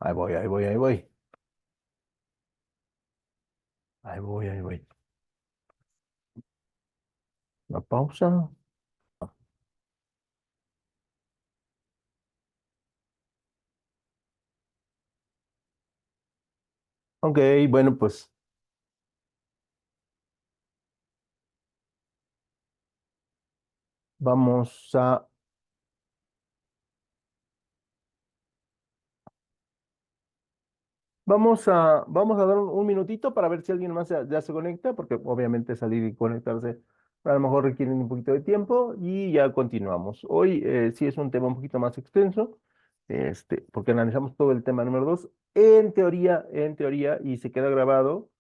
Ahí voy, ahí voy, ahí voy. Ahí voy, ahí voy. Una pausa. Ok, bueno, pues vamos a, vamos a dar un minutito para ver si alguien más ya se conecta, porque obviamente salir y conectarse a lo mejor requieren un poquito de tiempo y ya continuamos. Hoy sí es un tema un poquito más extenso, porque analizamos todo el tema número 2. En teoría, y se queda grabado,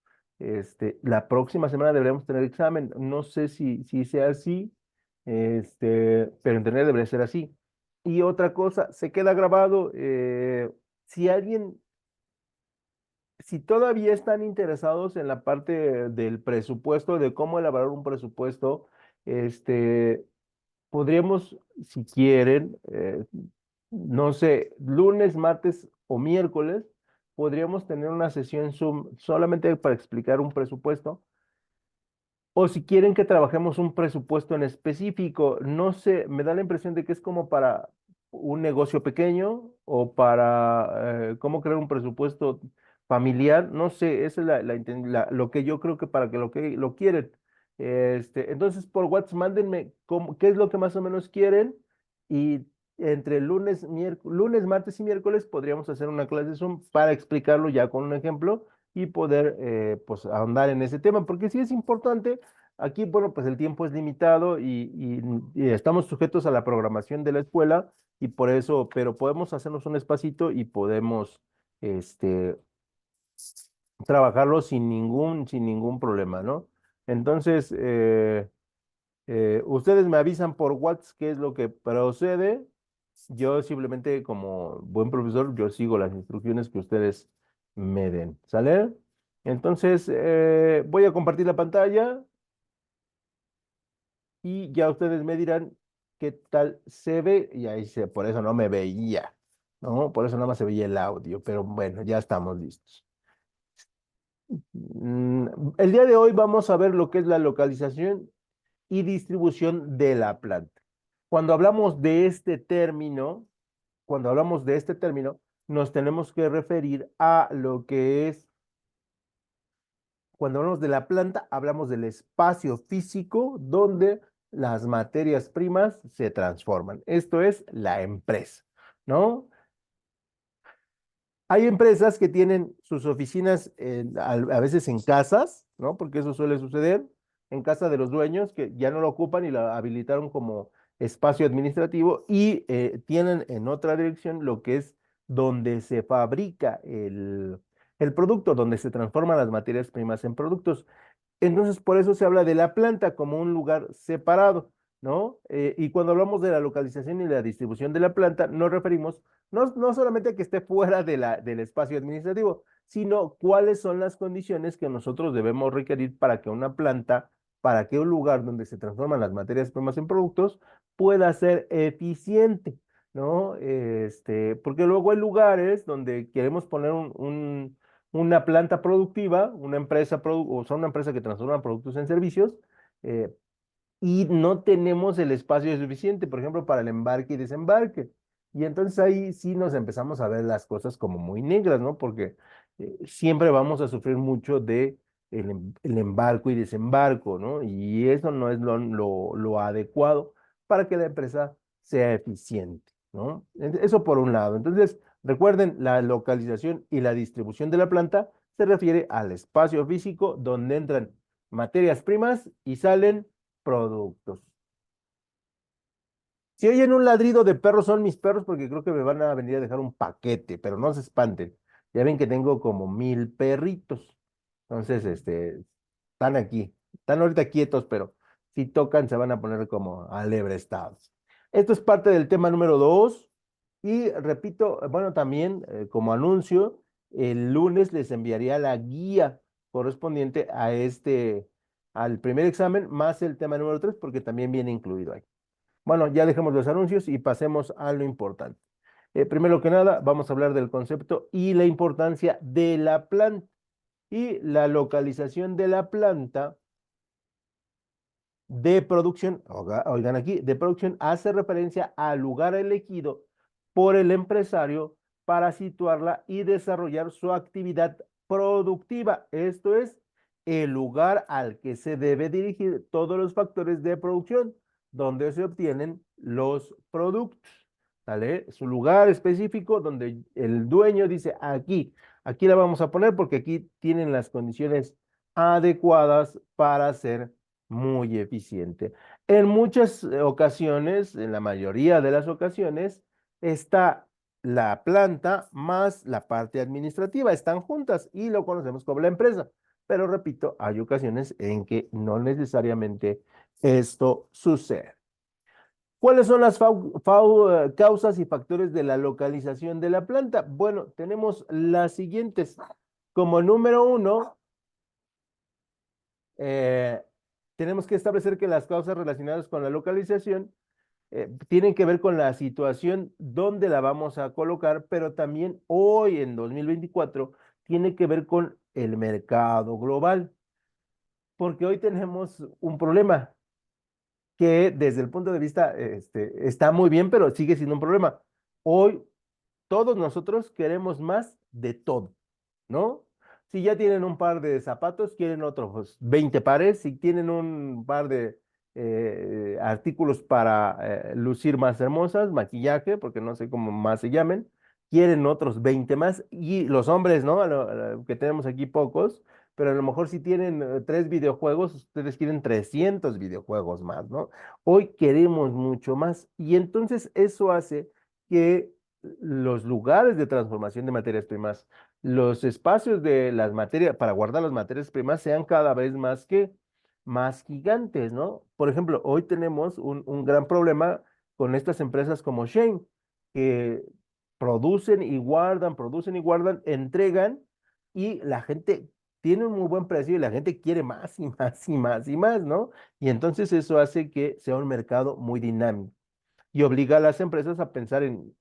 la próxima semana deberemos tener examen. No sé si sea así, pero en teoría debería ser así. Y otra cosa, se queda grabado. Si alguien si todavía están interesados en la parte del presupuesto, de cómo elaborar un presupuesto, este, podríamos, si quieren, no sé, lunes, martes o miércoles, podríamos tener una sesión Zoom solamente para explicar un presupuesto o si quieren que trabajemos un presupuesto en específico, no sé, me da la impresión de que es como para un negocio pequeño o para cómo crear un presupuesto familiar, no sé, esa es lo que yo creo que para que lo quieren. Entonces, por WhatsApp, mándenme qué es lo que más o menos quieren y entre lunes, martes y miércoles podríamos hacer una clase Zoom para explicarlo ya con un ejemplo y poder pues ahondar en ese tema, porque sí es importante. Aquí, bueno, pues el tiempo es limitado y estamos sujetos a la programación de la escuela y por eso, pero podemos hacernos un espacito y podemos, este, trabajarlo sin ningún problema, ¿no? Entonces, ustedes me avisan por WhatsApp qué es lo que procede. Yo simplemente, como buen profesor, yo sigo las instrucciones que ustedes me den. ¿Sale? Entonces, voy a compartir la pantalla y ya ustedes me dirán qué tal se ve. Y ahí por eso no me veía, ¿no? Por eso nada más se veía el audio, pero bueno, ya estamos listos. Mm, el día de hoy vamos a ver lo que es la localización y distribución de la planta. Cuando hablamos de este término, cuando hablamos de este término, nos tenemos que referir a lo que es, cuando hablamos de la planta, hablamos del espacio físico donde las materias primas se transforman. Esto es la empresa, ¿no? Hay empresas que tienen sus oficinas a veces en casas, ¿no? Porque eso suele suceder en casa de los dueños que ya no lo ocupan y la habilitaron como espacio administrativo y tienen en otra dirección lo que es donde se fabrica el producto, donde se transforman las materias primas en productos. Entonces, por eso se habla de la planta como un lugar separado, ¿no? Y cuando hablamos de la localización y la distribución de la planta, nos referimos no solamente a que esté fuera del espacio administrativo, sino cuáles son las condiciones que nosotros debemos requerir para que una planta, para que un lugar donde se transforman las materias primas en productos pueda ser eficiente, ¿no? Porque luego hay lugares donde queremos poner una planta productiva, una empresa, o sea, una empresa que transforma productos en servicios, eh, y no tenemos el espacio suficiente, por ejemplo, para el embarque y desembarque. Y entonces ahí sí nos empezamos a ver las cosas como muy negras, ¿no? Porque siempre vamos a sufrir mucho de el embarco y desembarco, ¿no? Y eso no es lo adecuado para que la empresa sea eficiente, ¿no? Eso por un lado. Entonces, recuerden, la localización y la distribución de la planta se refiere al espacio físico donde entran materias primas y salen productos. Si oyen un ladrido de perros, son mis perros porque creo que me van a venir a dejar un paquete, pero no se espanten. Ya ven que tengo como 1000 perritos. Entonces, están aquí. Están ahorita quietos, pero si tocan se van a poner como alebrestados. Esto es parte del tema número 2. Y repito, bueno, también como anuncio, el lunes les enviaría la guía correspondiente al primer examen, más el tema número 3, porque también viene incluido ahí. Bueno, ya dejemos los anuncios y pasemos a lo importante. Primero que nada, vamos a hablar del concepto y la importancia de la planta. Y la localización de la planta de producción, oigan aquí, de producción hace referencia al lugar elegido por el empresario para situarla y desarrollar su actividad productiva. Esto es el lugar al que se debe dirigir todos los factores de producción, donde se obtienen los productos. ¿Vale? Su lugar específico donde el dueño dice aquí la vamos a poner porque aquí tienen las condiciones adecuadas para ser muy eficiente. En muchas ocasiones, en la mayoría de las ocasiones, está la planta más la parte administrativa, están juntas y lo conocemos como la empresa. Pero repito, hay ocasiones en que no necesariamente esto sucede. ¿Cuáles son las causas y factores de la localización de la planta? Bueno, tenemos las siguientes. Como número uno, eh, tenemos que establecer que las causas relacionadas con la localización tienen que ver con la situación donde la vamos a colocar, pero también hoy en 2024 tiene que ver con el mercado global, porque hoy tenemos un problema que desde el punto de vista está muy bien, pero sigue siendo un problema. Hoy todos nosotros queremos más de todo, ¿no? Si ya tienen un par de zapatos, quieren otros 20 pares. Si tienen un par de artículos para lucir más hermosas, maquillaje, porque no sé cómo más se llamen, quieren otros 20 más. Y los hombres, ¿no? Que tenemos aquí pocos, pero a lo mejor si tienen 3 videojuegos, ustedes quieren 300 videojuegos más, ¿no? Hoy queremos mucho más. Y entonces eso hace que los lugares de transformación de materias primas, los espacios de las materias para guardar las materias primas sean cada vez más gigantes, ¿no? Por ejemplo, hoy tenemos un gran problema con estas empresas como Shane, que producen y guardan, entregan y la gente tiene un muy buen precio y la gente quiere más y más y más y más, ¿no? Y entonces eso hace que sea un mercado muy dinámico y obliga a las empresas a pensar en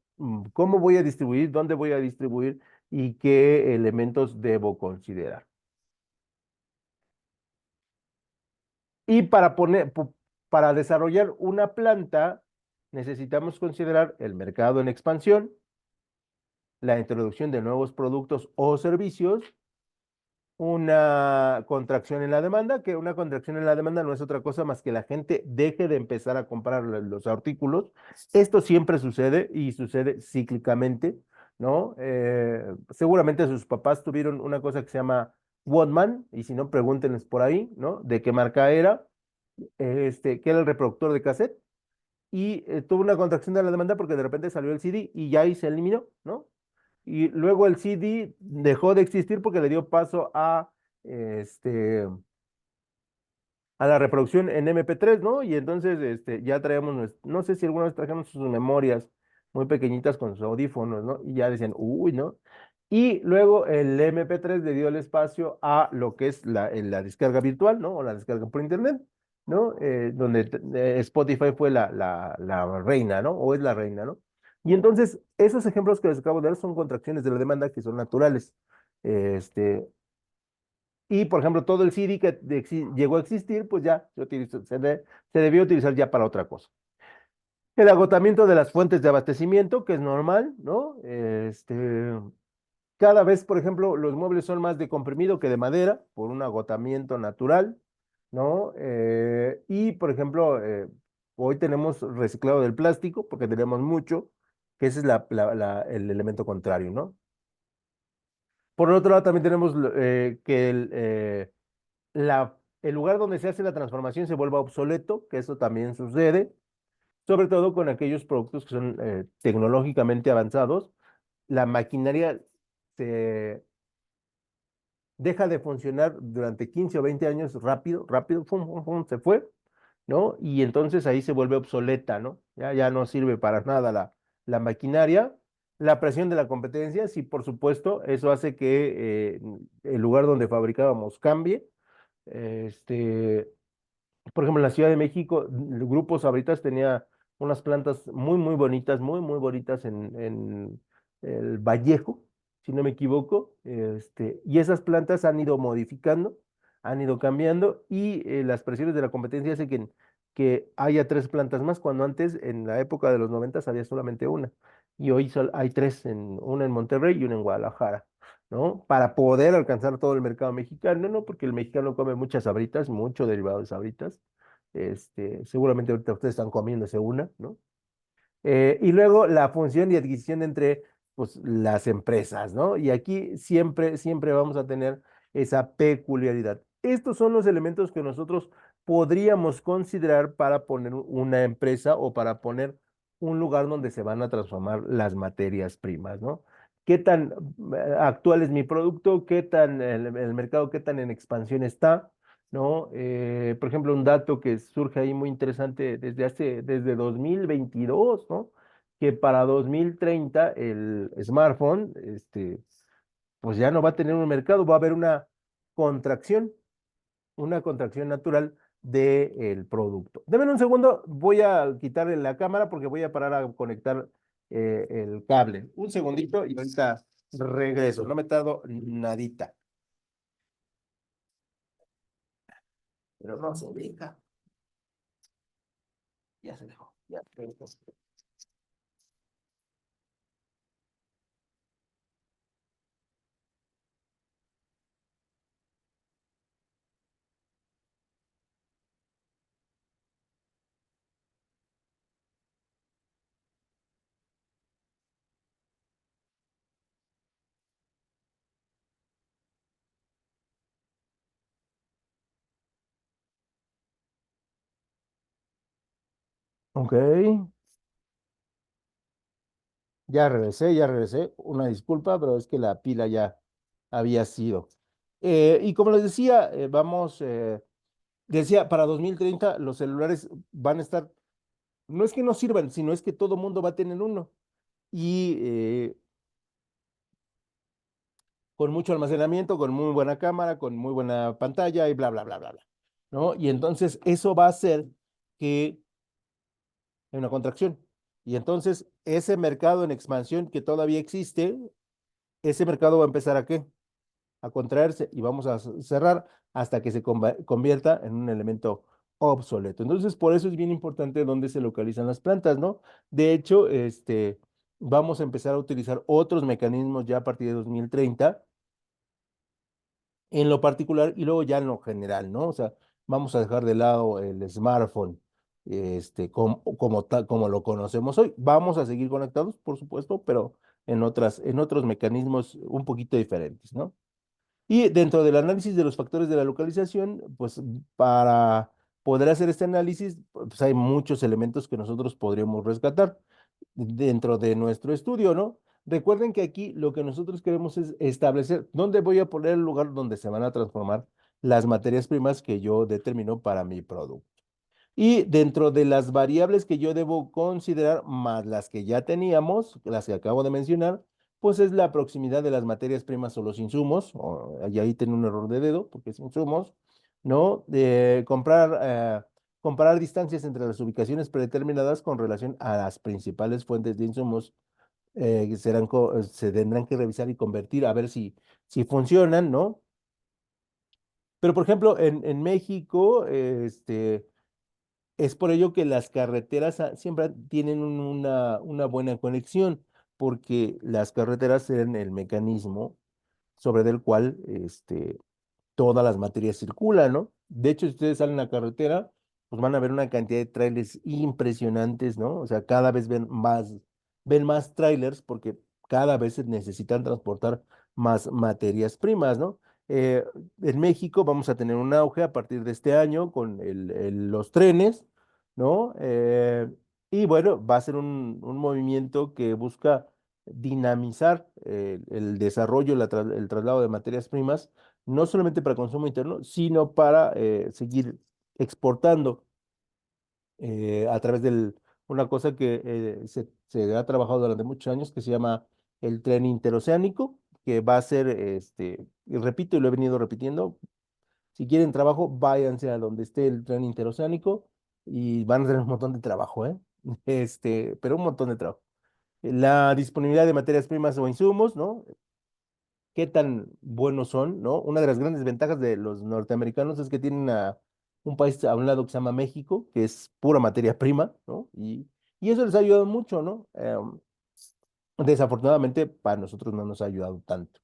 cómo voy a distribuir, dónde voy a distribuir y qué elementos debo considerar. Y para desarrollar una planta, necesitamos considerar el mercado en expansión, la introducción de nuevos productos o servicios, una contracción en la demanda, que una contracción en la demanda no es otra cosa más que la gente deje de empezar a comprar los artículos. Esto siempre sucede y sucede cíclicamente, ¿no? Seguramente sus papás tuvieron una cosa que se llama Walkman, y si no, pregúntenles por ahí, ¿no? De qué marca era, que era el reproductor de cassette, y tuvo una contracción de la demanda porque de repente salió el CD y ya ahí se eliminó, ¿no? Y luego el CD dejó de existir porque le dio paso este, a la reproducción en MP3, ¿no? Y entonces ya traíamos, no sé si alguna vez trajimos sus memorias muy pequeñitas con sus audífonos, ¿no? Y ya decían, uy, ¿no? Y luego el MP3 le dio el espacio a lo que es la descarga virtual, ¿no? O la descarga por internet, ¿no? Donde Spotify fue la reina, ¿no? O es la reina, ¿no? Y entonces, esos ejemplos que les acabo de dar son contracciones de la demanda que son naturales. Este, y, por ejemplo, todo el CD que llegó a existir, pues ya se debió utilizar ya para otra cosa. El agotamiento de las fuentes de abastecimiento, que es normal, ¿no? Cada vez, por ejemplo, los muebles son más de comprimido que de madera, por un agotamiento natural, ¿no? Y, por ejemplo, hoy tenemos reciclado del plástico, porque tenemos mucho, que ese es el elemento contrario, ¿no? Por otro lado, también tenemos que el lugar donde se hace la transformación se vuelva obsoleto, que eso también sucede, sobre todo con aquellos productos que son tecnológicamente avanzados. La maquinaria se deja de funcionar durante 15 o 20 años rápido, rápido, fum, fum, fum, se fue, ¿no? Y entonces ahí se vuelve obsoleta, ¿no? Ya no sirve para nada la maquinaria. La presión de la competencia, sí, por supuesto, eso hace que el lugar donde fabricábamos cambie. Este, por ejemplo, en la Ciudad de México, el Grupo Sabritas tenía unas plantas muy, muy bonitas, muy, muy bonitas en el Vallejo, si no me equivoco. Y esas plantas han ido modificando, han ido cambiando y las presiones de la competencia hacen que haya tres plantas más, cuando antes, en la época de los 90, había solamente una. Y hoy hay tres, una en Monterrey y una en Guadalajara. ¿No? Para poder alcanzar todo el mercado mexicano, ¿no? Porque el mexicano come muchas sabritas, mucho derivado de sabritas. Seguramente ahorita ustedes están comiéndose una, ¿no? Y luego la función y adquisición entre pues, las empresas, ¿no? Y aquí siempre, siempre vamos a tener esa peculiaridad. Estos son los elementos que nosotros podríamos considerar para poner una empresa o para poner un lugar donde se van a transformar las materias primas, ¿no? ¿Qué tan actual es mi producto? ¿Qué tan el mercado, qué tan en expansión está? ¿No? Por ejemplo, un dato que surge ahí muy interesante desde 2022, ¿no? Que para 2030 el smartphone, pues ya no va a tener un mercado, va a haber contracción, una contracción natural del producto. Deme un segundo, voy a quitarle la cámara porque voy a parar a conectar el cable. Un segundito y ahorita regreso, no me tardo nadita, pero no se deja. Ya se dejó. Ya se dejó. Ok, ya regresé, ya regresé. Una disculpa, pero es que la pila ya había sido. Y como les decía, decía, para 2030 los celulares van a estar, no es que no sirvan, sino es que todo mundo va a tener uno. Y con mucho almacenamiento, con muy buena cámara, con muy buena pantalla y bla, bla, bla, bla, bla. ¿No? Y entonces eso va a hacer que hay una contracción. Y entonces ese mercado en expansión que todavía existe, ese mercado va a empezar a qué? A contraerse y vamos a cerrar hasta que se convierta en un elemento obsoleto. Entonces, por eso es bien importante dónde se localizan las plantas, ¿no? De hecho, vamos a empezar a utilizar otros mecanismos ya a partir de 2030 en lo particular y luego ya en lo general, ¿no? O sea, vamos a dejar de lado el smartphone, como lo conocemos hoy. Vamos a seguir conectados, por supuesto, pero en otros mecanismos un poquito diferentes, ¿no? Y dentro del análisis de los factores de la localización, pues para poder hacer este análisis, pues hay muchos elementos que nosotros podríamos rescatar dentro de nuestro estudio, ¿no? Recuerden que aquí lo que nosotros queremos es establecer dónde voy a poner el lugar donde se van a transformar las materias primas que yo determino para mi producto. Y dentro de las variables que yo debo considerar, más las que ya teníamos, las que acabo de mencionar, pues es la proximidad de las materias primas o los insumos, y ahí tengo un error de dedo, porque es insumos, ¿no? De comparar distancias entre las ubicaciones predeterminadas con relación a las principales fuentes de insumos, que se tendrán que revisar y convertir a ver si funcionan, ¿no? Pero, por ejemplo, en México, es por ello que las carreteras siempre tienen una buena conexión, porque las carreteras serán el mecanismo sobre el cual todas las materias circulan, ¿no? De hecho, si ustedes salen a la carretera, pues van a ver una cantidad de trailers impresionantes, ¿no? O sea, cada vez ven más trailers porque cada vez se necesitan transportar más materias primas, ¿no? Eh, en México vamos a tener un auge a partir de este año con los trenes, ¿no? Y bueno, va a ser un movimiento que busca dinamizar el desarrollo, el traslado de materias primas no solamente para consumo interno, sino para seguir exportando a través una cosa que se ha trabajado durante muchos años que se llama el tren interoceánico, que va a ser, y repito y lo he venido repitiendo, Si quieren trabajo, váyanse a donde esté el tren interoceánico y van a tener un montón de trabajo, ¿eh? Pero un montón de trabajo. La disponibilidad de materias primas o insumos, ¿no? Qué tan buenos son, ¿no? Una de las grandes ventajas de los norteamericanos es que tienen un país a un lado que se llama México, que es pura materia prima, ¿no? Y eso les ha ayudado mucho, ¿no? Desafortunadamente para nosotros no nos ha ayudado tanto.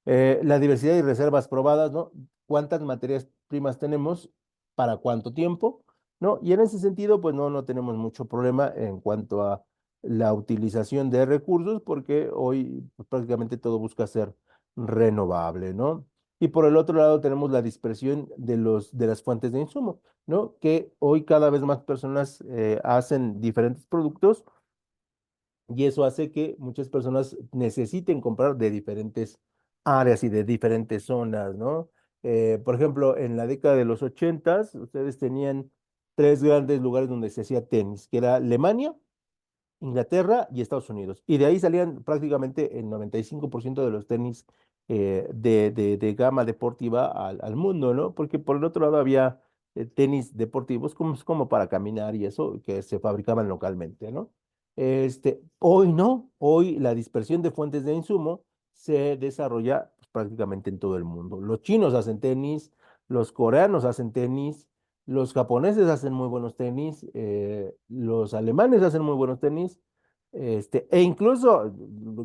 La diversidad y reservas probadas, ¿no? ¿Cuántas materias primas tenemos? ¿Para cuánto tiempo? ¿No? Y en ese sentido, pues no tenemos mucho problema en cuanto a la utilización de recursos, porque hoy pues, prácticamente todo busca ser renovable, ¿no? Y por el otro lado tenemos la dispersión de las fuentes de insumo, ¿no? Que hoy cada vez más personas hacen diferentes productos y eso hace que muchas personas necesiten comprar de diferentes áreas y de diferentes zonas, ¿no? Por ejemplo, en la década de los ochentas, ustedes tenían tres grandes lugares donde se hacía tenis, que era Alemania, Inglaterra y Estados Unidos. Y de ahí salían prácticamente el 95% de los tenis de gama deportiva al mundo, ¿no? Porque por el otro lado había tenis deportivos como para caminar y eso que se fabricaban localmente, ¿no? Hoy no, hoy la dispersión de fuentes de insumo se desarrolla pues, prácticamente en todo el mundo. Los chinos hacen tenis, los coreanos hacen tenis, los japoneses hacen muy buenos tenis, los alemanes hacen muy buenos tenis, e incluso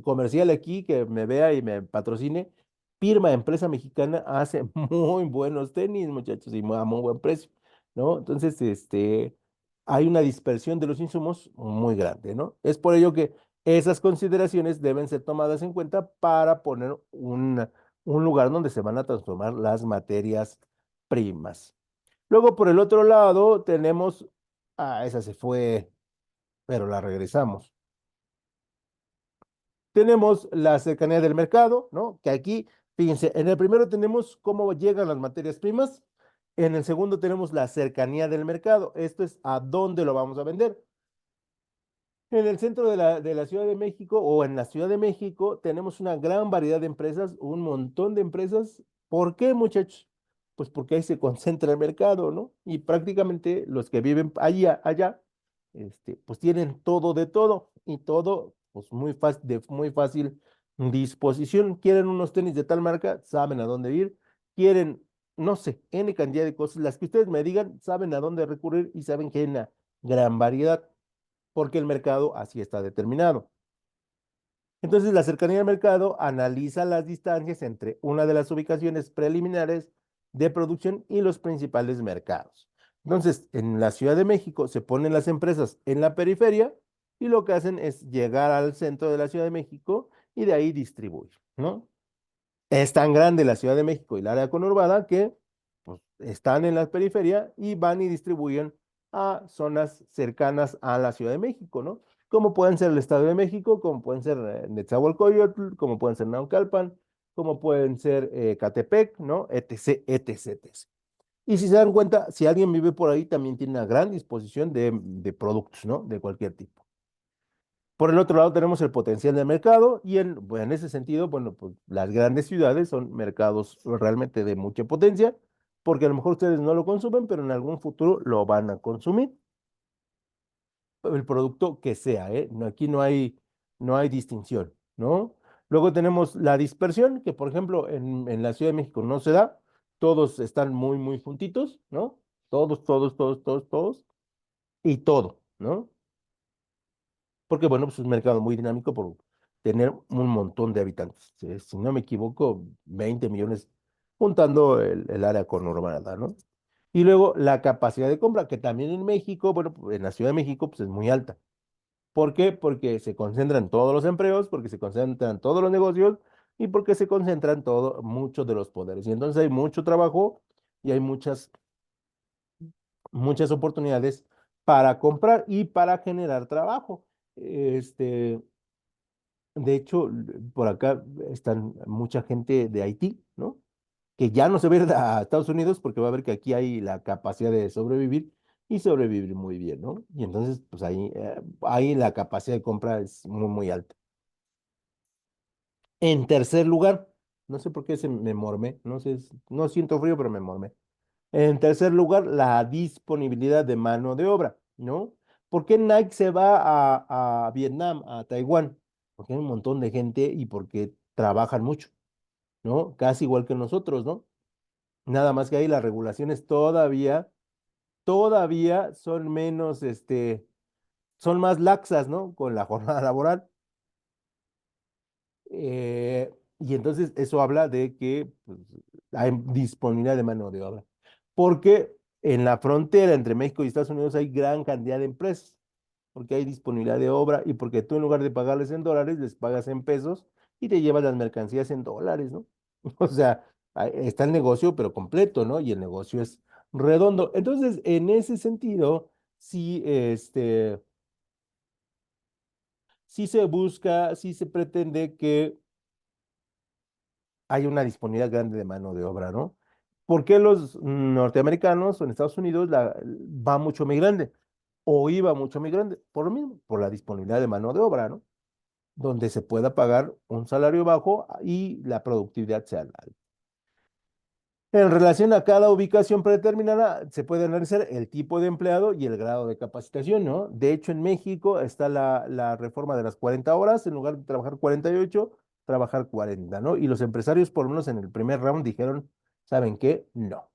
comercial aquí que me vea y me patrocine, Pirma, empresa mexicana, hace muy buenos tenis, muchachos, y a muy buen precio, ¿no? Entonces, hay una dispersión de los insumos muy grande, ¿no? Es por ello que esas consideraciones deben ser tomadas en cuenta para poner un lugar donde se van a transformar las materias primas. Luego, por el otro lado, tenemos, esa se fue, pero la regresamos. Tenemos la cercanía del mercado, ¿no? Que aquí, fíjense, en el primero tenemos cómo llegan las materias primas, en el segundo tenemos la cercanía del mercado, esto es a dónde lo vamos a vender. En el centro de la Ciudad de México o en la Ciudad de México tenemos una gran variedad de empresas, un montón de empresas. ¿Por qué, muchachos? Pues porque ahí se concentra el mercado, ¿no? Y prácticamente los que viven allá, pues tienen todo de todo y todo, pues de muy fácil disposición. Quieren unos tenis de tal marca, saben a dónde ir. Quieren, no sé, N cantidad de cosas. Las que ustedes me digan, saben a dónde recurrir y saben que hay una gran variedad porque el mercado así está determinado. Entonces, la cercanía del mercado analiza las distancias entre una de las ubicaciones preliminares de producción y los principales mercados. Entonces, en la Ciudad de México se ponen las empresas en la periferia y lo que hacen es llegar al centro de la Ciudad de México y de ahí distribuir, ¿no? Es tan grande la Ciudad de México y el área conurbada que pues, están en la periferia y van y distribuyen a zonas cercanas a la Ciudad de México, ¿no? Como pueden ser el Estado de México, como pueden ser Nezahualcóyotl, como pueden ser Naucalpan, como pueden ser Catepec, ¿no? Etc, etc, etc. Y si se dan cuenta, si alguien vive por ahí, también tiene una gran disposición de productos, ¿no? De cualquier tipo. Por el otro lado tenemos el potencial de mercado y bueno, en ese sentido, bueno, pues las grandes ciudades son mercados realmente de mucha potencia, porque a lo mejor ustedes no lo consumen, pero en algún futuro lo van a consumir, el producto que sea, ¿eh? Aquí no hay distinción, ¿no? Luego tenemos la dispersión, que por ejemplo en la Ciudad de México no se da, todos están muy, muy juntitos, ¿no? Todos, todos, todos, todos, todos, y todo, ¿no? Porque bueno, pues es un mercado muy dinámico por tener un montón de habitantes. Si no me equivoco, 20 millones juntando el área conurbada, ¿no? Y luego la capacidad de compra, que también en México, bueno, pues, en la Ciudad de México, pues es muy alta. ¿Por qué? Porque se concentran todos los empleos, porque se concentran todos los negocios y porque se concentran muchos de los poderes. Y entonces hay mucho trabajo y hay muchas oportunidades para comprar y para generar trabajo. Este, de hecho, por acá están mucha gente de Haití, ¿no? Que ya no se va a ir a Estados Unidos porque va a ver que aquí hay la capacidad de sobrevivir y sobrevivir muy bien, ¿no? Y entonces, pues ahí la capacidad de compra es muy, muy alta. En tercer lugar, No sé por qué se me mormé, no sé, no siento frío, pero me mormé. En tercer lugar, la disponibilidad de mano de obra, ¿no? ¿Por qué Nike se va a Vietnam, a Taiwán? Porque hay un montón de gente y porque trabajan mucho, ¿no? Casi igual que nosotros, ¿no? Nada más que ahí las regulaciones todavía son menos, son más laxas, ¿no? Con la jornada laboral. Y entonces eso habla de que pues, hay disponibilidad de mano de obra. Porque en la frontera entre México y Estados Unidos hay gran cantidad de empresas, porque hay disponibilidad de obra y porque tú en lugar de pagarles en dólares, les pagas en pesos y te llevas las mercancías en dólares, ¿no? O sea, está el negocio, pero completo, ¿no? Y el negocio es redondo. Entonces, en ese sentido, sí, sí se busca, sí se pretende que hay una disponibilidad grande de mano de obra, ¿no? ¿Por qué los norteamericanos o en Estados Unidos va mucho migrante o iba mucho migrante? Por lo mismo, por la disponibilidad de mano de obra, ¿no? Donde se pueda pagar un salario bajo y la productividad sea alta. En relación a cada ubicación predeterminada, se puede analizar el tipo de empleado y el grado de capacitación, ¿no? De hecho, en México está la reforma de las 40 horas, en lugar de trabajar 48, trabajar 40, ¿no? Y los empresarios, por lo menos en el primer round, dijeron, ¿saben qué? No.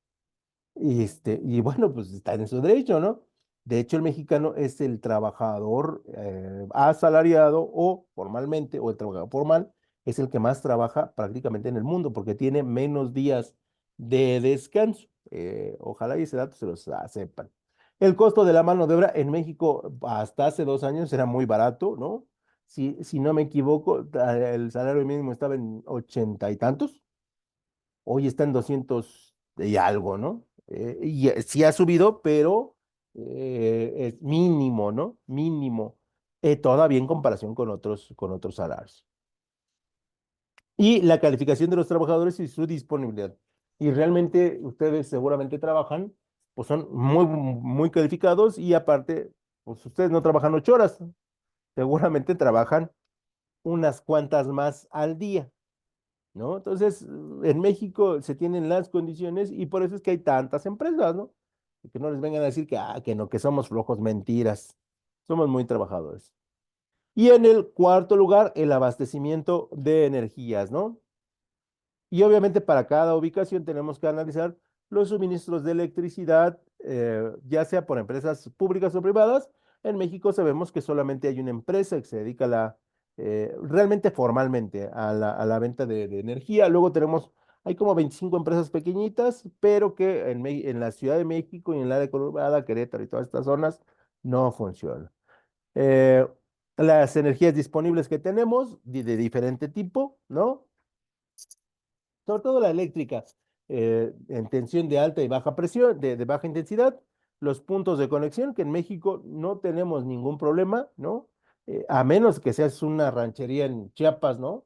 Y bueno, pues está en su derecho, ¿no? De hecho, el mexicano es el trabajador asalariado o formalmente, o el trabajador formal, es el que más trabaja prácticamente en el mundo porque tiene menos días de descanso. Ojalá y ese dato se los sepan. El costo de la mano de obra en México hasta hace 2 años era muy barato, ¿no? Si no me equivoco, el salario mínimo estaba en 80 y tantos, hoy está en 200 y algo, ¿no? Sí ha subido, pero es mínimo, ¿no? Mínimo. Todavía en comparación con otros salarios. Y la calificación de los trabajadores y su disponibilidad. Y realmente ustedes seguramente trabajan, pues son muy calificados y aparte, pues ustedes no trabajan 8 horas, seguramente trabajan unas cuantas más al día. ¿No? Entonces, en México se tienen las condiciones y por eso es que hay tantas empresas, ¿no? Y que no les vengan a decir que, que no, que somos flojos, mentiras. Somos muy trabajadores. Y en el cuarto lugar, el abastecimiento de energías, ¿no? Y obviamente para cada ubicación tenemos que analizar los suministros de electricidad, ya sea por empresas públicas o privadas. En México sabemos que solamente hay una empresa que se dedica realmente formalmente a la venta de energía. Luego hay como 25 empresas pequeñitas, pero que en la Ciudad de México y en la área conurbada, Querétaro y todas estas zonas no funcionan. Eh, las energías disponibles que tenemos, de diferente tipo, ¿no? Sobre todo la eléctrica, en tensión de alta y baja presión, de baja intensidad, los puntos de conexión, que en México no tenemos ningún problema, ¿no? A menos que seas una ranchería en Chiapas, ¿no?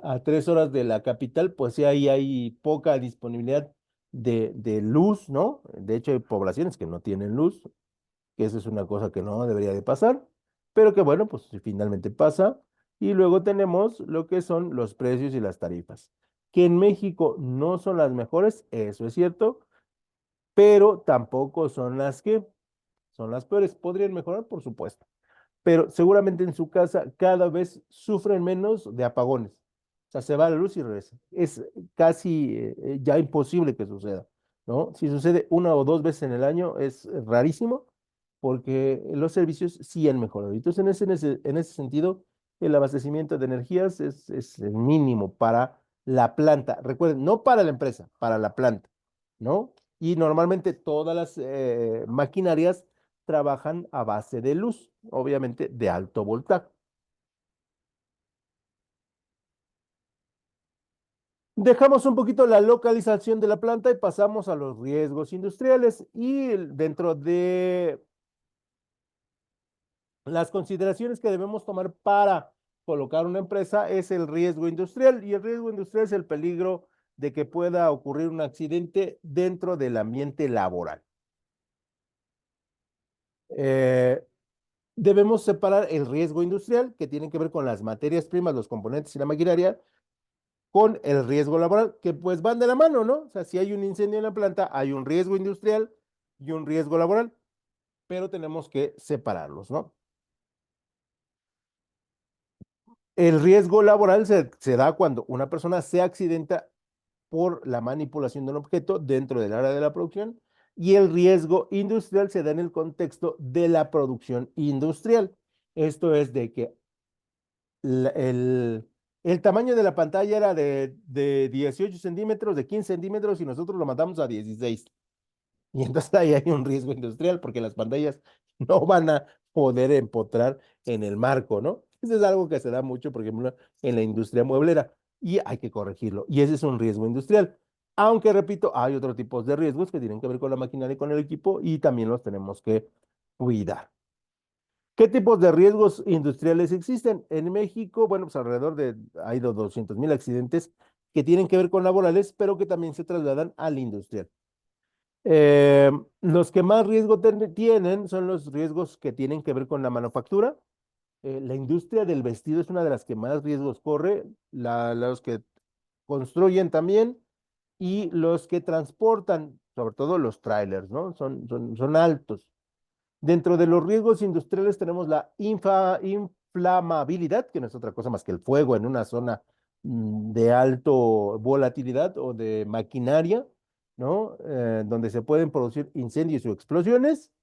A 3 horas de la capital, pues sí, ahí hay poca disponibilidad de luz, ¿no? De hecho, hay poblaciones que no tienen luz, que eso es una cosa que no debería de pasar, pero que bueno, pues finalmente pasa. Y luego tenemos lo que son los precios y las tarifas, que en México no son las mejores, eso es cierto, pero tampoco son las que son las peores. Podrían mejorar, por supuesto, pero seguramente en su casa cada vez sufren menos de apagones. O sea, se va la luz y regresa. Es casi ya imposible que suceda, ¿no? Si sucede una o dos veces en el año es rarísimo porque los servicios sí han mejorado. Entonces, en ese sentido, el abastecimiento de energías es el mínimo para la planta. Recuerden, no para la empresa, para la planta, ¿no? Y normalmente todas las maquinarias trabajan a base de luz, obviamente de alto voltaje. Dejamos un poquito la localización de la planta y pasamos a los riesgos industriales. Y dentro de las consideraciones que debemos tomar para colocar una empresa es el riesgo industrial. Y el riesgo industrial es el peligro de que pueda ocurrir un accidente dentro del ambiente laboral. Eh, Debemos separar el riesgo industrial, que tiene que ver con las materias primas, los componentes y la maquinaria, con el riesgo laboral, que pues van de la mano, ¿no? O sea, si hay un incendio en la planta, hay un riesgo industrial y un riesgo laboral, pero tenemos que separarlos, ¿no? El riesgo laboral se da cuando una persona se accidenta por la manipulación de un objeto dentro del área de la producción y el riesgo industrial se da en el contexto de la producción industrial. Esto es de que la- el, el tamaño de la pantalla era de 18 centímetros, de 15 centímetros y nosotros lo mandamos a 16. Y entonces ahí hay un riesgo industrial porque las pantallas no van a poder empotrar en el marco, ¿no? Eso es algo que se da mucho, por ejemplo, en la industria mueblera y hay que corregirlo. Y ese es un riesgo industrial. Aunque, repito, hay otros tipos de riesgos que tienen que ver con la maquinaria y con el equipo y también los tenemos que cuidar. ¿Qué tipos de riesgos industriales existen? En México, bueno, pues alrededor hay 200,000 accidentes que tienen que ver con laborales, pero que también se trasladan al industrial. Eh, los que más riesgo tienen son los riesgos que tienen que ver con la manufactura. La industria del vestido es una de las que más riesgos corre, los que construyen también y los que transportan, sobre todo los trailers, ¿no? Son altos. Dentro de los riesgos industriales tenemos la inflamabilidad, que no es otra cosa más que el fuego en una zona de alto volatilidad o de maquinaria, ¿no? Donde se pueden producir incendios o explosiones,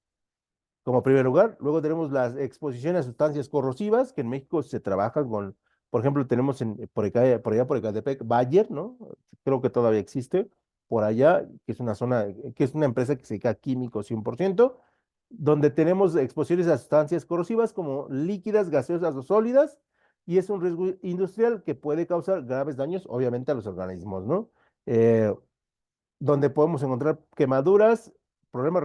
como primer lugar. Luego tenemos las exposiciones a sustancias corrosivas, que en México se trabajan con, por ejemplo, tenemos por allá por Ecatepec, Bayer, ¿no? Creo que todavía existe por allá, que es una zona, que es una empresa que se dedica a químicos 100%, donde tenemos exposiciones a sustancias corrosivas como líquidas, gaseosas o sólidas, y es un riesgo industrial que puede causar graves daños, obviamente, a los organismos, ¿no? Eh, donde podemos encontrar quemaduras, problemas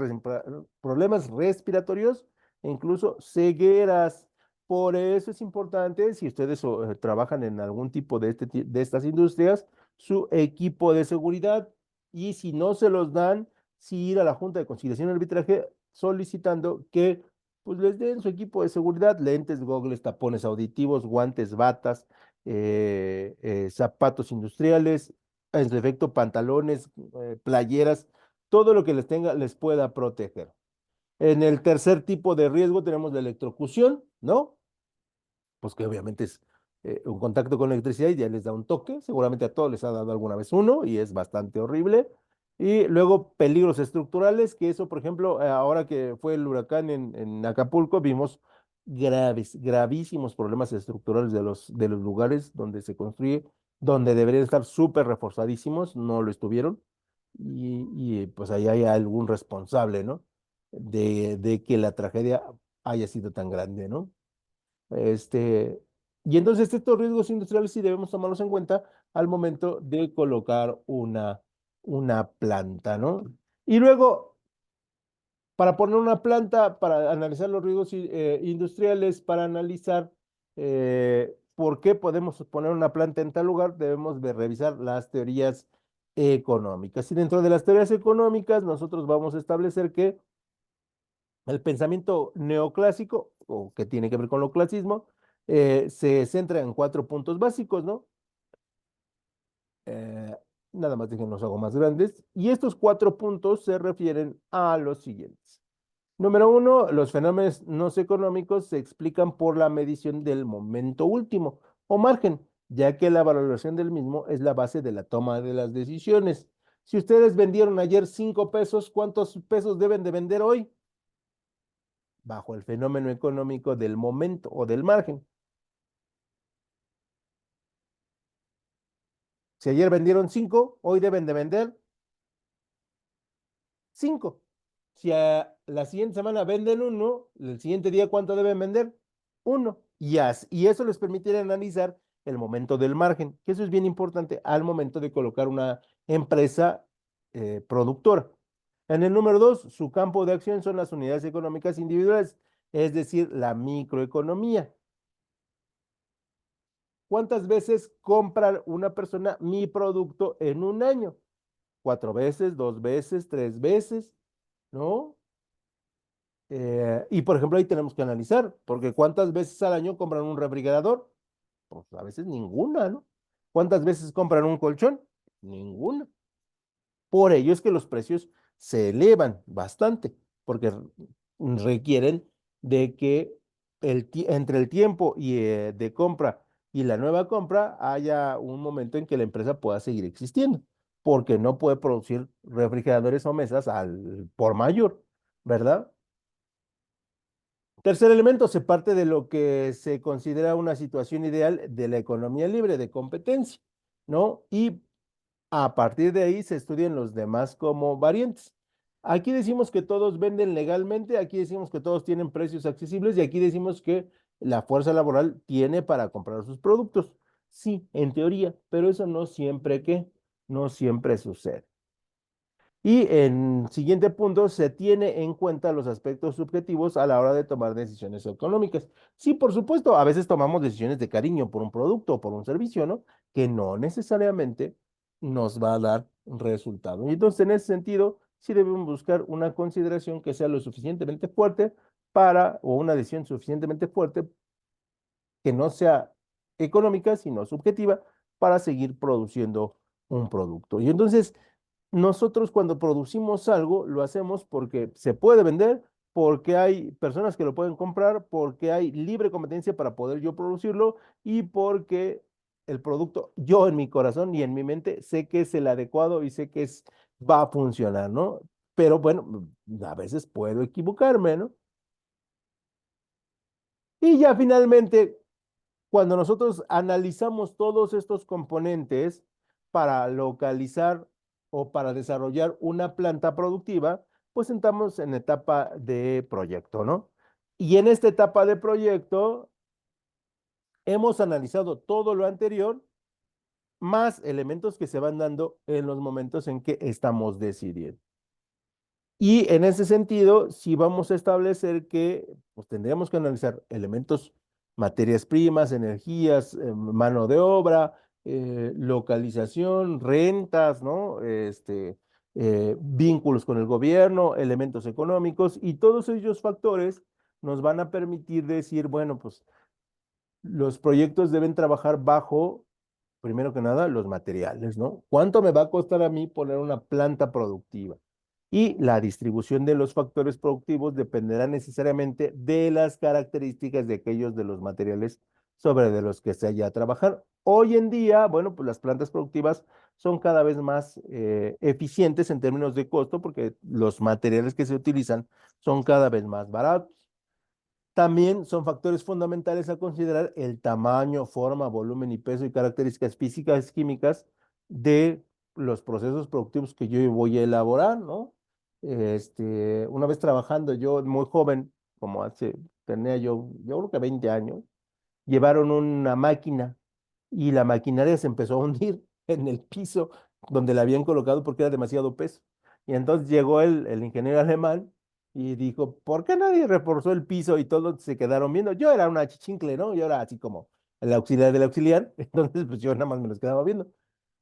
respiratorios e incluso cegueras. Por eso es importante, si ustedes trabajan en algún tipo de estas industrias, su equipo de seguridad y si no se los dan, si ir a la Junta de Conciliación y Arbitraje solicitando que pues les den su equipo de seguridad, lentes, gogles, tapones auditivos, guantes, batas, zapatos industriales, en su efecto, pantalones, playeras, todo lo que les pueda proteger. En el tercer tipo de riesgo tenemos la electrocución, ¿no? Pues que obviamente es un contacto con la electricidad y ya les da un toque, seguramente a todos les ha dado alguna vez uno y es bastante horrible. Y luego peligros estructurales, que eso, por ejemplo, ahora que fue el huracán en Acapulco, vimos gravísimos problemas estructurales de los lugares donde se construye, donde deberían estar súper reforzadísimos, no lo estuvieron. Pues ahí hay algún responsable, ¿no? De que la tragedia haya sido tan grande, ¿no? Este, y entonces estos riesgos industriales sí debemos tomarlos en cuenta al momento de colocar una planta, ¿no? Y luego, para poner una planta, para analizar los riesgos industriales, para analizar por qué podemos poner una planta en tal lugar, debemos de revisar las teorías económicas. Y dentro de las teorías económicas, nosotros vamos a establecer que el pensamiento neoclásico, o que tiene que ver con lo clasismo, se centra en 4 puntos básicos, ¿no? Eh, nada más déjenlos hago más grandes. Y estos 4 puntos se refieren a los siguientes. Número uno, los fenómenos no económicos se explican por la medición del momento último o margen, ya que la valoración del mismo es la base de la toma de las decisiones. Si ustedes vendieron ayer 5 pesos, ¿cuántos pesos deben de vender hoy? Bajo el fenómeno económico del momento o del margen. Si ayer vendieron 5, hoy deben de vender 5. Si a la siguiente semana venden uno, el siguiente día, ¿cuánto deben vender? Uno. Y eso les permite analizar el momento del margen, que eso es bien importante al momento de colocar una empresa productora. En el número 2, su campo de acción son las unidades económicas individuales, es decir, la microeconomía. ¿Cuántas veces compra una persona mi producto en un año? 4 veces, 2 veces, 3 veces, ¿no? Y por ejemplo, ahí tenemos que analizar, porque ¿cuántas veces al año compran un refrigerador? Pues a veces ninguna, ¿no? ¿Cuántas veces compran un colchón? Ninguna. Por ello es que los precios se elevan bastante, porque requieren de que entre el tiempo de compra y la nueva compra haya un momento en que la empresa pueda seguir existiendo, porque no puede producir refrigeradores o mesas al por mayor, ¿verdad? Tercer elemento, se parte de lo que se considera una situación ideal de la economía libre de competencia, ¿no? Y a partir de ahí se estudian los demás como variantes. Aquí decimos que todos venden legalmente, aquí decimos que todos tienen precios accesibles y aquí decimos que la fuerza laboral tiene para comprar sus productos. Sí, en teoría, pero eso no siempre no siempre sucede. Y en siguiente punto, se tiene en cuenta los aspectos subjetivos a la hora de tomar decisiones económicas. Sí, por supuesto, a veces tomamos decisiones de cariño por un producto o por un servicio, ¿no? Que no necesariamente nos va a dar resultado. Y entonces, en ese sentido, sí debemos buscar una consideración que sea lo suficientemente fuerte o una decisión suficientemente fuerte que no sea económica, sino subjetiva, para seguir produciendo un producto. Y entonces, nosotros cuando producimos algo, lo hacemos porque se puede vender, porque hay personas que lo pueden comprar, porque hay libre competencia para poder yo producirlo y porque el producto, yo en mi corazón y en mi mente, sé que es el adecuado y sé que va a funcionar, ¿no? Pero bueno, a veces puedo equivocarme, ¿no? Y ya finalmente, cuando nosotros analizamos todos estos componentes para localizar o para desarrollar una planta productiva, pues entramos en etapa de proyecto, ¿no? Y en esta etapa de proyecto hemos analizado todo lo anterior, más elementos que se van dando en los momentos en que estamos decidiendo. Y en ese sentido, si vamos a establecer que pues, tendríamos que analizar elementos, materias primas, energías, mano de obra, localización, rentas, ¿no? Vínculos con el gobierno, elementos económicos y todos ellos factores nos van a permitir decir, bueno, pues los proyectos deben trabajar bajo, primero que nada, los materiales, ¿no? ¿Cuánto me va a costar a mí poner una planta productiva? Y la distribución de los factores productivos dependerá necesariamente de las características de aquellos de los materiales sobre de los que se haya a trabajar. Hoy en día, bueno, pues las plantas productivas son cada vez más eficientes en términos de costo porque los materiales que se utilizan son cada vez más baratos. También son factores fundamentales a considerar el tamaño, forma, volumen y peso y características físicas y químicas de los procesos productivos que yo voy a elaborar, ¿no? Una vez trabajando yo muy joven, tenía yo creo que 20 años, llevaron una máquina y la maquinaria se empezó a hundir en el piso donde la habían colocado porque era demasiado peso. Y entonces llegó el ingeniero alemán y dijo, ¿por qué nadie reforzó el piso? Y todos se quedaron viendo. Yo era una chichincle, ¿no? Yo era así como el auxiliar del auxiliar, entonces pues yo nada más me los quedaba viendo.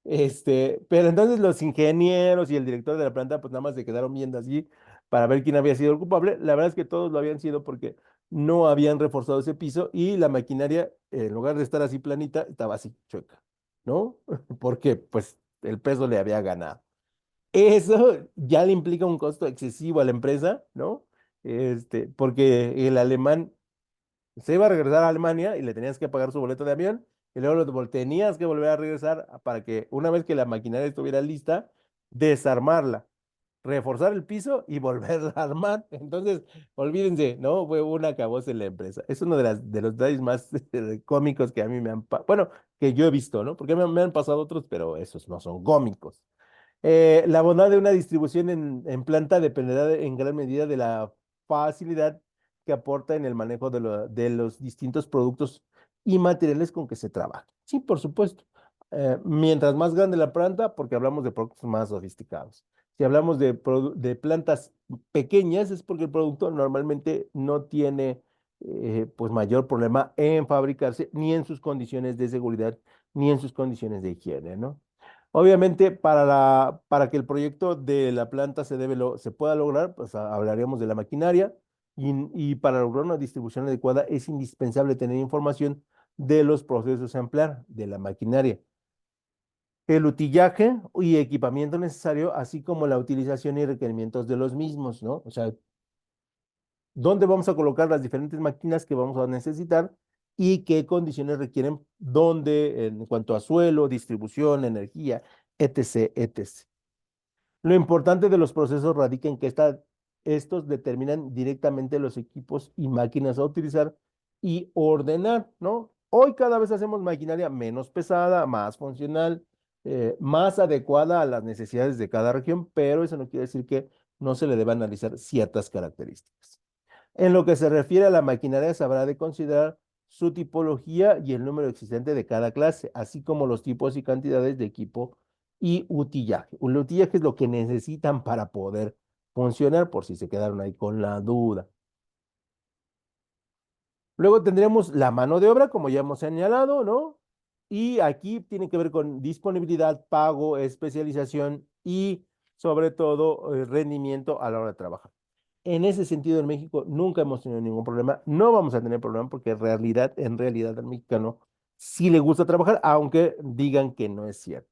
Pero entonces los ingenieros y el director de la planta pues nada más se quedaron viendo así para ver quién había sido el culpable. La verdad es que todos lo habían sido porque no habían reforzado ese piso y la maquinaria, en lugar de estar así planita, estaba así chueca, ¿no? Porque pues el peso le había ganado. Eso ya le implica un costo excesivo a la empresa, ¿no? Porque el alemán se iba a regresar a Alemania y le tenías que pagar su boleto de avión y luego tenías que volver a regresar para que una vez que la maquinaria estuviera lista, desarmarla, reforzar el piso y volverla a armar. Entonces, olvídense, ¿no? Fue un acabose en la empresa. Es uno de los detalles más cómicos que a mí bueno, que yo he visto, ¿no? Porque me han pasado otros, pero esos no son cómicos. La bondad de una distribución en planta dependerá en gran medida de la facilidad que aporta en el manejo de los distintos productos y materiales con que se trabaja. Sí, por supuesto. Mientras más grande la planta, porque hablamos de productos más sofisticados. Si hablamos de plantas pequeñas, es porque el producto normalmente no tiene pues mayor problema en fabricarse, ni en sus condiciones de seguridad, ni en sus condiciones de higiene, ¿no? Obviamente, para que el proyecto de la planta se pueda lograr, pues hablaríamos de la maquinaria y para lograr una distribución adecuada es indispensable tener información de los procesos a emplear, de la maquinaria. el utillaje y equipamiento necesario, así como la utilización y requerimientos de los mismos, ¿no? O sea, dónde vamos a colocar las diferentes máquinas que vamos a necesitar y qué condiciones requieren, dónde, en cuanto a suelo, distribución, energía, etc., etc. Lo importante de los procesos radica en que estos determinan directamente los equipos y máquinas a utilizar y ordenar, ¿no? Hoy cada vez hacemos maquinaria menos pesada, más funcional, más adecuada a las necesidades de cada región, pero eso no quiere decir que no se le deba analizar ciertas características. En lo que se refiere a la maquinaria, se habrá de considerar su tipología y el número existente de cada clase, así como los tipos y cantidades de equipo y utillaje. Un utillaje es lo que necesitan para poder funcionar, por si se quedaron ahí con la duda. Luego tendremos la mano de obra, como ya hemos señalado, ¿no? Y aquí tiene que ver con disponibilidad, pago, especialización y sobre todo rendimiento a la hora de trabajar. En ese sentido, en México nunca hemos tenido ningún problema. No vamos a tener problema porque en realidad al mexicano sí le gusta trabajar, aunque digan que no es cierto.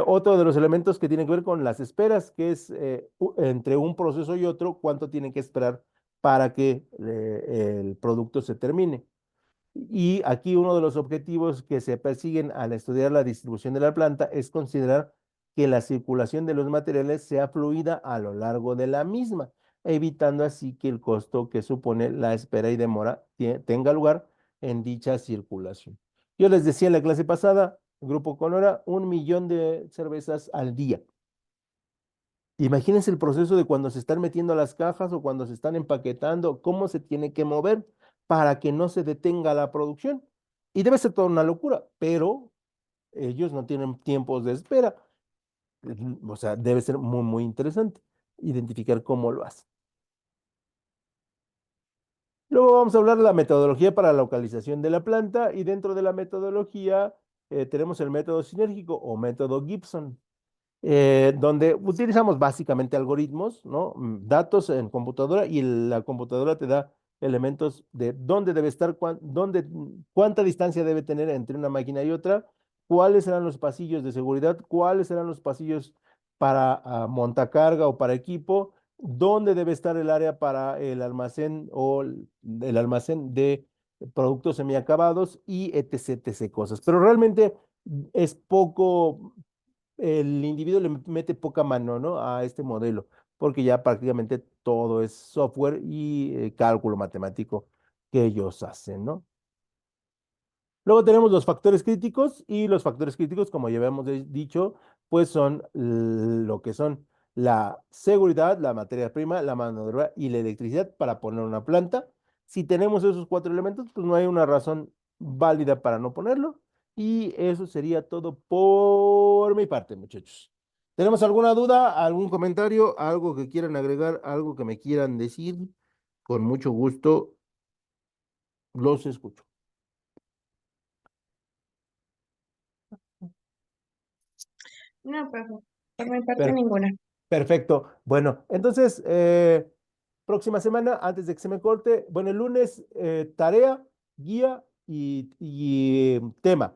Otro de los elementos que tiene que ver con las esperas, que es entre un proceso y otro, cuánto tienen que esperar para que el producto se termine. Y aquí uno de los objetivos que se persiguen al estudiar la distribución de la planta es considerar que la circulación de los materiales sea fluida a lo largo de la misma, evitando así que el costo que supone la espera y demora tenga lugar en dicha circulación. Yo les decía en la clase pasada, Grupo Conora, 1 millón de cervezas al día. Imagínense el proceso de cuando se están metiendo a las cajas o cuando se están empaquetando, cómo se tiene que mover para que no se detenga la producción. Y debe ser toda una locura, pero ellos no tienen tiempos de espera. O sea, debe ser muy, muy interesante identificar cómo lo hacen. Luego vamos a hablar de la metodología para la localización de la planta y dentro de la metodología tenemos el método sinérgico o método Gibson. Donde utilizamos básicamente algoritmos, ¿no? Datos en computadora y la computadora te da elementos de dónde debe estar, cuánta distancia debe tener entre una máquina y otra, cuáles serán los pasillos de seguridad, cuáles serán los pasillos para montacarga o para equipo, dónde debe estar el área para el almacén o el almacén de productos semiacabados y etc, etc cosas. Pero realmente es poco el individuo le mete poca mano, ¿no? A este modelo, porque ya prácticamente todo es software y cálculo matemático que ellos hacen, ¿no? Luego tenemos los factores críticos y los factores críticos, como ya habíamos dicho, pues son lo que son la seguridad, la materia prima, la mano de obra y la electricidad para poner una planta. Si tenemos esos cuatro elementos, pues no hay una razón válida para no ponerlo. Y eso sería todo por mi parte, muchachos. ¿Tenemos alguna duda, algún comentario, algo que quieran agregar, algo que me quieran decir? Con mucho gusto los escucho. No, profe, por mi parte Per- ninguna. Perfecto. Bueno, entonces, próxima semana, antes de que se me corte, bueno, el lunes, tarea, guía y tema.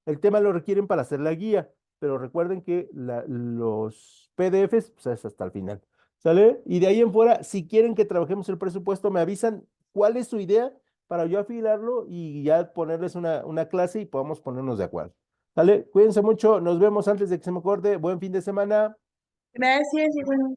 El tema lo requieren para hacer la guía, pero recuerden que los PDFs, pues es hasta el final. ¿Sale? Y de ahí en fuera, si quieren que trabajemos el presupuesto, me avisan cuál es su idea para yo afilarlo y ya ponerles una clase y podamos ponernos de acuerdo. ¿Sale? Cuídense mucho, nos vemos antes de que se me corte. Buen fin de semana. Gracias y bueno.